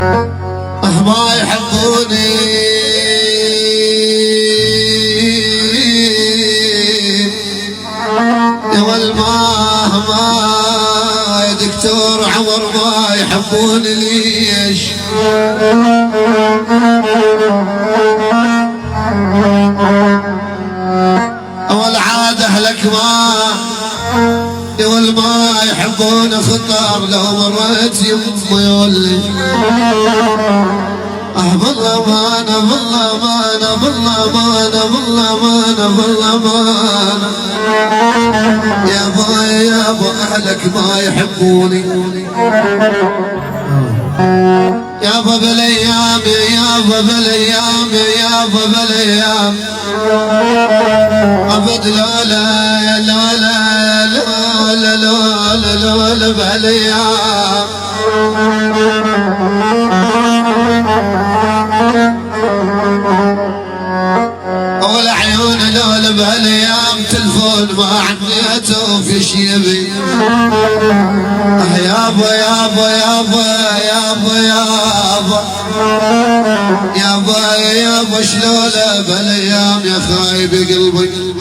ما يحبوني يا والما يا دكتور عمر ما يحبوني ليش اول عاد اهلك ما والما يحبون خطار لو مريت يمي يولي بالله ما انا بالله ما انا بالله ما انا بالله ما انا بالله ما انا يا ابا اهلك ما يحبوني يابا بالايام يابا بالايام يابا بالايام ابد لا لا لا لا لا لا لا لا لا بالايام ولا عيون لولا بهالايام تلفون ما عديته في شيبي يابا يابا يابا يابا يابا يابا يابا شلون بهالايام يا خايب قلبي